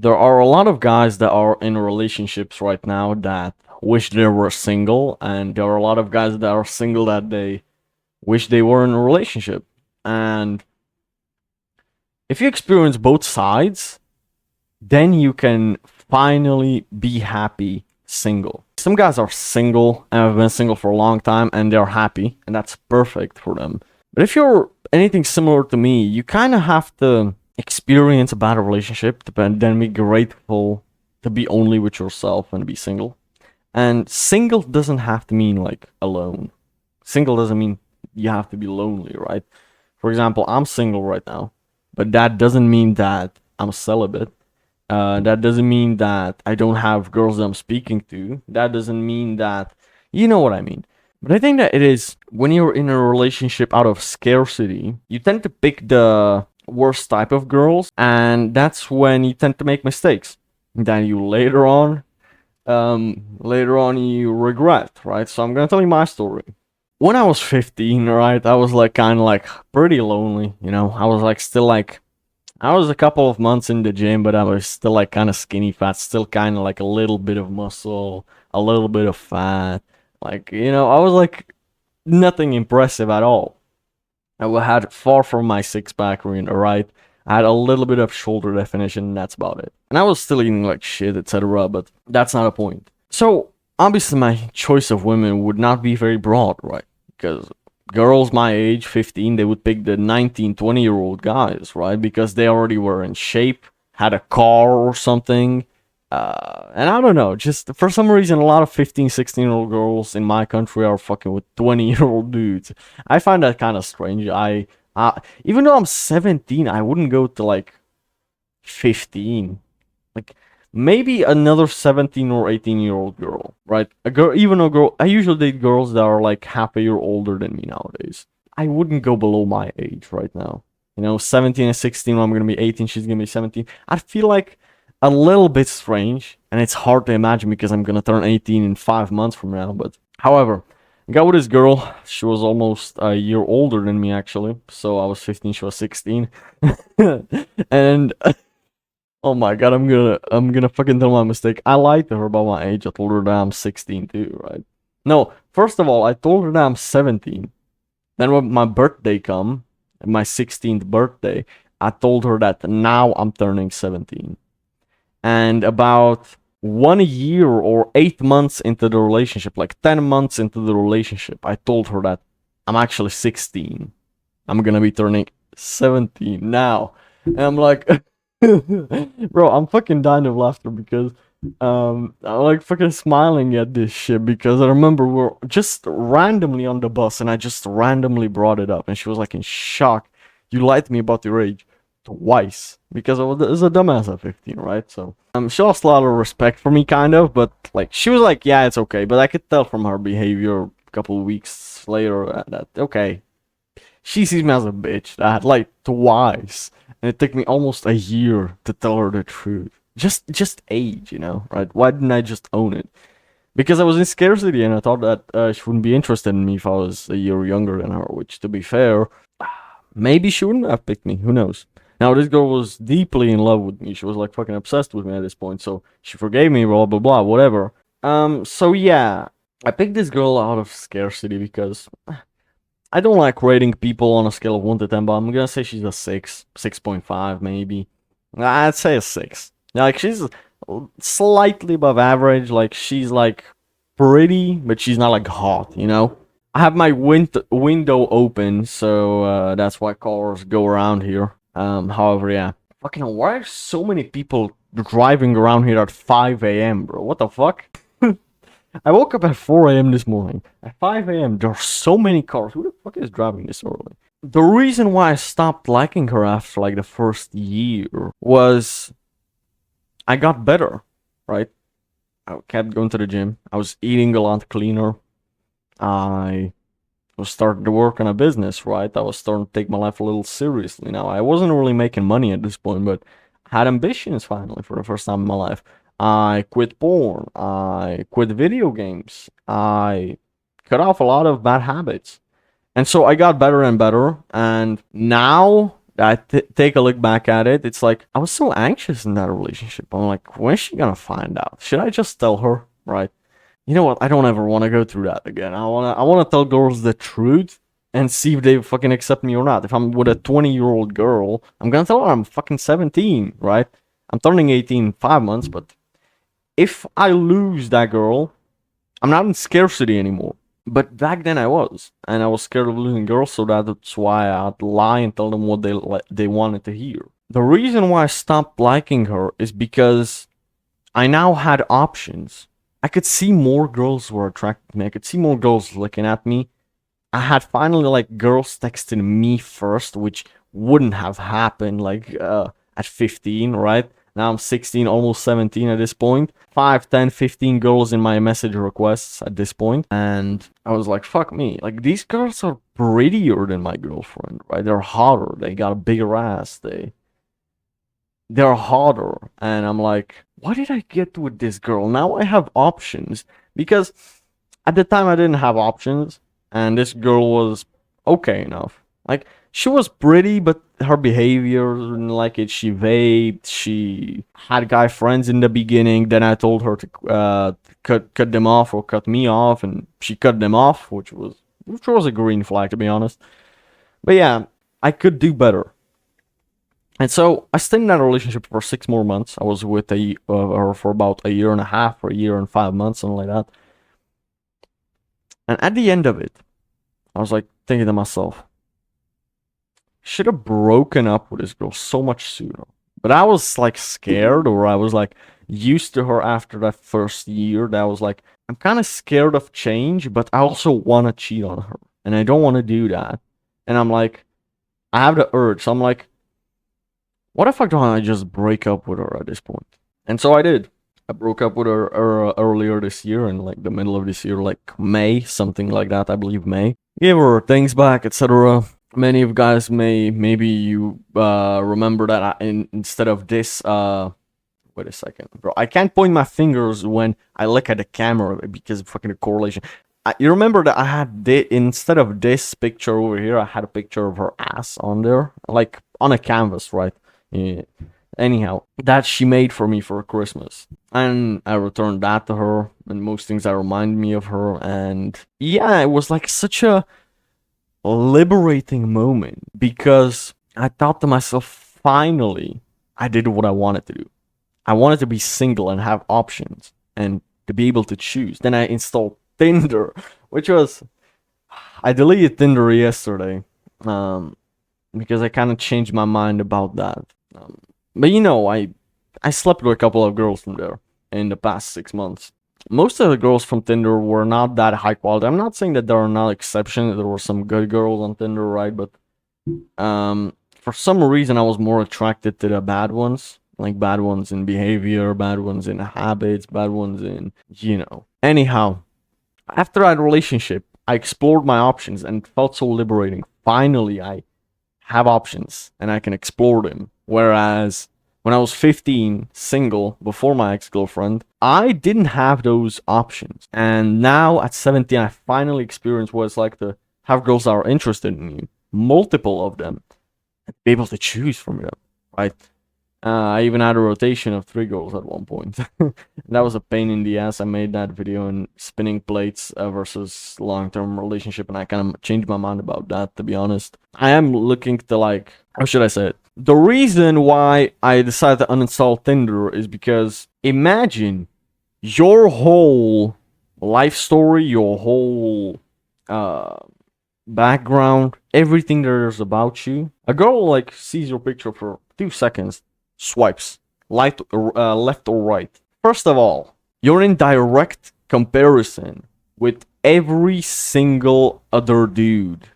there are a lot of guys that are in relationships right now that wish they were single, and there are a lot of guys that are single that they wish they were in a relationship. And if you experience both sides, then you can finally be happy single. Some guys are single and have been single for a long time and they're happy, and that's perfect for them. But if you're anything similar to me, you kind of have to experience a bad relationship to then be grateful to be only with yourself and be single. And single doesn't have to mean like alone. Single doesn't mean you have to be lonely, right? For example, I'm single right now, but that doesn't mean that I'm celibate. That doesn't mean that I don't have girls that I'm speaking to. That doesn't mean that, you know what I mean. But I think that it is when you're in a relationship out of scarcity, you tend to pick the worst type of girls, and that's when you tend to make mistakes. Then you later on you regret, right? So I'm gonna tell you my story. When I was 15, right, I was like kind of like pretty lonely, you know. I was like still like I was a couple of months in the gym, but I was still like kind of skinny fat, still kind of like a little bit of muscle, a little bit of fat. Like, you know, I was like nothing impressive at all. I had far from my six pack, right? I had a little bit of shoulder definition, and that's about it. And I was still eating like shit, etc., but that's not a point. So, obviously, my choice of women would not be very broad, right? Because girls my age, 15, they would pick the 19, 20-year-old guys, right? Because they already were in shape, had a car or something. And I don't know, just for some reason, a lot of 15, 16-year-old girls in my country are fucking with 20-year-old dudes. I find that kind of strange. Even though I'm 17, I wouldn't go to like 15. Like, maybe another 17 or 18-year-old girl, right? A girl, even a girl. I usually date girls that are like half a year older than me nowadays. I wouldn't go below my age right now. You know, 17 and 16, when I'm gonna be 18, she's gonna be 17. I feel like a little bit strange, and it's hard to imagine because I'm gonna turn 18 in 5 months from now. But however, I got with this girl. She was almost a year older than me, actually. So I was 15, she was 16, and oh my god, I'm gonna fucking tell my mistake. I lied to her about my age. I told her that I'm 16 too, right? No, first of all, I told her that I'm 17. Then when my birthday come, my 16th birthday, I told her that now I'm turning 17. And about 1 year or 8 months into the relationship, like 10 months into the relationship, I told her that I'm actually 16. I'm gonna be turning 17 now. And I'm like, bro, I'm fucking dying of laughter because I'm like fucking smiling at this shit because I remember we're just randomly on the bus and I just randomly brought it up and she was like in shock. You lied to me about your age twice because I was a dumbass at 15, right? So she lost a lot of respect for me, kind of, but like she was like, yeah, it's okay, but I could tell from her behavior a couple of weeks later that okay, she sees me as a bitch. That like twice, and it took me almost a year to tell her the truth. Just age, you know, right? Why didn't I just own it? Because I was in scarcity, and I thought that she wouldn't be interested in me if I was a year younger than her. Which, to be fair, maybe she wouldn't have picked me. Who knows? Now this girl was deeply in love with me. She was like fucking obsessed with me at this point. So she forgave me. Blah blah blah. Whatever. So yeah, I picked this girl out of scarcity because I don't like rating people on a scale of 1 to 10, but I'm gonna say she's a 6, 6.5 maybe. I'd say a 6. Like, she's slightly above average. Like, she's like pretty, but she's not like hot, you know? I have my window open, so that's why cars go around here. However, yeah. Fucking hell, why are so many people driving around here at 5 a.m., bro? What the fuck? I woke up at 4 a.m. this morning. At 5 a.m., there are so many cars. Who the fuck is driving this early? The reason why I stopped liking her after like the first year was I got better, right? I kept going to the gym. I was eating a lot cleaner. I was starting to work on a business, right? I was starting to take my life a little seriously now. I wasn't really making money at this point, but I had ambitions finally for the first time in my life. I quit porn. I quit video games. I cut off a lot of bad habits. And so I got better and better. And now take a look back at it, it's like I was so anxious in that relationship. I'm like, when is she gonna find out? Should I just tell her? Right? You know what? I don't ever want to go through that again. I wanna tell girls the truth and see if they fucking accept me or not. If I'm with a 20-year-old girl, I'm gonna tell her I'm fucking 17, right? I'm turning 18 in 5 months, but if I lose that girl, I'm not in scarcity anymore. But back then I was, and I was scared of losing girls, so that's why I'd lie and tell them what they wanted to hear. The reason why I stopped liking her is because I now had options. I could see more girls were attracted to me. I could see more girls looking at me. I had finally like girls texting me first, which wouldn't have happened like at 15, right? Now I'm 16, almost 17 at this point. 5, 10, 15 girls in my message requests at this point. And I was like, fuck me. Like, these girls are prettier than my girlfriend, right? They're hotter. They got a bigger ass. They're hotter. And I'm like, what did I get with this girl? Now I have options. Because at the time I didn't have options. And this girl was okay enough. Like, she was pretty, but her behavior didn't like it. She vaped. She had guy friends in the beginning. Then I told her to cut them off or cut me off, and she cut them off, which was a green flag, to be honest. But yeah, I could do better. And so I stayed in that relationship for 6 more months. I was with her for about a year and a half, or a year and 5 months, something like that. And at the end of it, I was like thinking to myself, should have broken up with this girl so much sooner. But I was like scared, or I was like used to her after that first year. That I was like, I'm kind of scared of change, but I also want to cheat on her. And I don't want to do that. And I'm like, I have the urge. So I'm like, what if I don't just break up with her at this point? And so I did. I broke up with her earlier this year, in like the middle of this year, like May, something like that, I believe May. Gave her things back, etc. Many of you guys maybe you remember that instead of this, wait a second, bro. I can't point my fingers when I look at the camera because of fucking the correlation. You remember that I had instead of this picture over here, I had a picture of her ass on there, like on a canvas, right? Yeah. Anyhow, that she made for me for Christmas, and I returned that to her, and most things that remind me of her, and yeah, it was like such a liberating moment because I thought to myself, finally, I did what I wanted to do. I wanted to be single and have options and to be able to choose. Then I installed Tinder, which was, I deleted Tinder yesterday, because I kind of changed my mind about that. But you know, I slept with a couple of girls from there in the past 6 months. Most of the girls from Tinder were not that high quality. I'm not saying that there are not exceptions. There were some good girls on Tinder, right? But for some reason, I was more attracted to the bad ones. Like bad ones in behavior, bad ones in habits, bad ones in, you know. Anyhow, after that relationship, I explored my options and it felt so liberating. Finally, I have options and I can explore them. Whereas when I was 15, single, before my ex-girlfriend, I didn't have those options. And now at 17, I finally experienced what it's like to have girls that are interested in you. Multiple of them. And be able to choose from them, right? I even had a rotation of 3 girls at one point. That was a pain in the ass. I made that video on spinning plates versus long-term relationship, and I kind of changed my mind about that, to be honest. I am looking to, like, how should I say it? The reason why I decided to uninstall Tinder is because imagine your whole life story, your whole background, everything there is about you. A girl like sees your picture for 2 seconds, swipes left or right. First of all, you're in direct comparison with every single other dude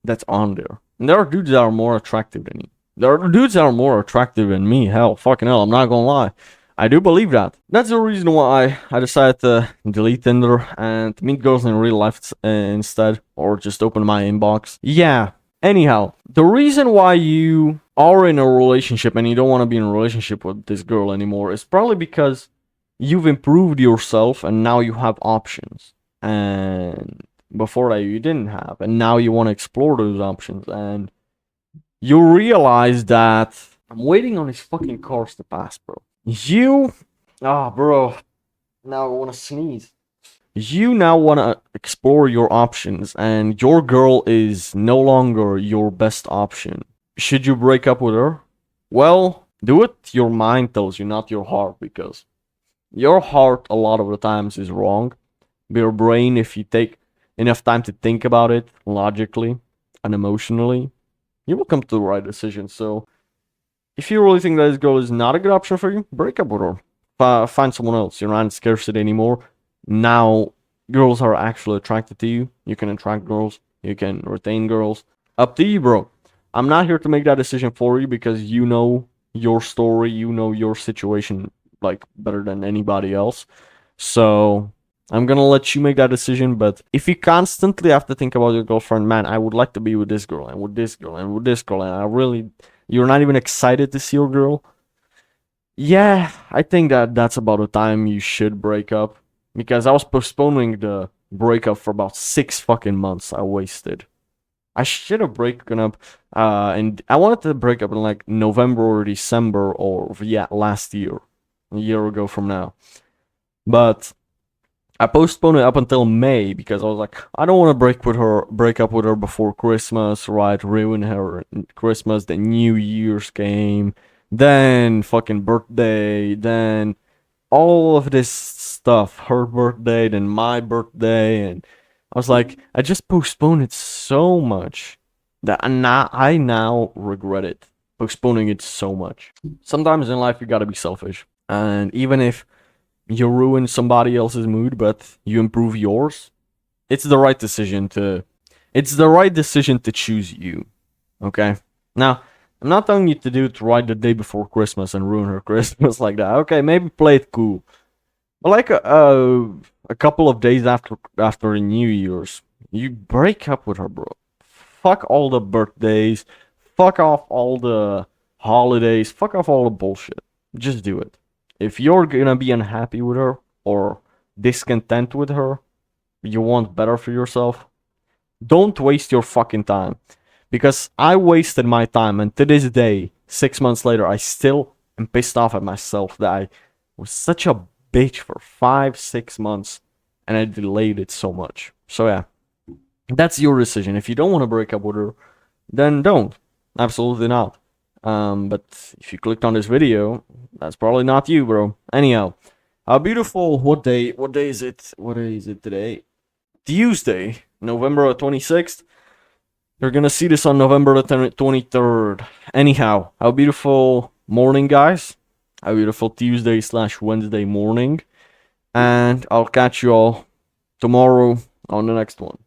that's on there. And there are dudes that are more attractive than you. There are dudes that are more attractive than me. Fucking hell, I'm not gonna lie. I do believe that. That's the reason why I decided to delete Tinder and meet girls in real life instead, or just open my inbox. Yeah. Anyhow, the reason why you are in a relationship and you don't want to be in a relationship with this girl anymore is probably because you've improved yourself and now you have options. And before that you didn't have, and now you want to explore those options. And you realize that I'm waiting on these fucking cars to pass, bro. Bro, now I want to sneeze. You now want to explore your options, and your girl is no longer your best option. Should you break up with her? Well, do what your mind tells you, not your heart, because your heart a lot of the times is wrong. But your brain, if you take enough time to think about it logically and emotionally, you will come to the right decision. So, if you really think that this girl is not a good option for you, break up with her. Find someone else. You're not in scarcity anymore. Now, girls are actually attracted to you. You can attract girls. You can retain girls. Up to you, bro. I'm not here to make that decision for you because you know your story. You know your situation like better than anybody else. So I'm gonna let you make that decision. But if you constantly have to think about your girlfriend, man, I would like to be with this girl and with this girl and with this girl, and I really, you're not even excited to see your girl. Yeah, I think that that's about the time you should break up because I was postponing the breakup for about 6 fucking months. I wasted. I should have broken up, and I wanted to break up in like November or December or yeah, last year, a year ago from now. But I postponed it up until May because I was like, I don't want to break up with her before Christmas, right? Ruin her Christmas. The New Year's came, then fucking birthday, then all of this stuff. Her birthday, then my birthday, and I was like, I just postponed it so much that I now regret it. Postponing it so much. Sometimes in life you gotta be selfish, and even if you ruin somebody else's mood, but you improve yours, it's the right decision to. It's the right decision to choose you. Okay. Now, I'm not telling you to do it right the day before Christmas and ruin her Christmas like that. Okay, maybe play it cool. But like a couple of days after New Year's, you break up with her, bro. Fuck all the birthdays. Fuck off all the holidays. Fuck off all the bullshit. Just do it. If you're gonna be unhappy with her or discontent with her, you want better for yourself, don't waste your fucking time. Because I wasted my time, and to this day, 6 months later, I still am pissed off at myself that I was such a bitch for 5, 6 months and I delayed it so much. So, yeah, that's your decision. If you don't want to break up with her, then don't. Absolutely not. But if you clicked on this video, that's probably not you, bro. Anyhow, how beautiful. What day is it? What day is it today? Tuesday, November 26th. You're gonna see this on November the 23rd. Anyhow, how beautiful morning, guys. How beautiful Tuesday/Wednesday morning. And I'll catch you all tomorrow on the next one.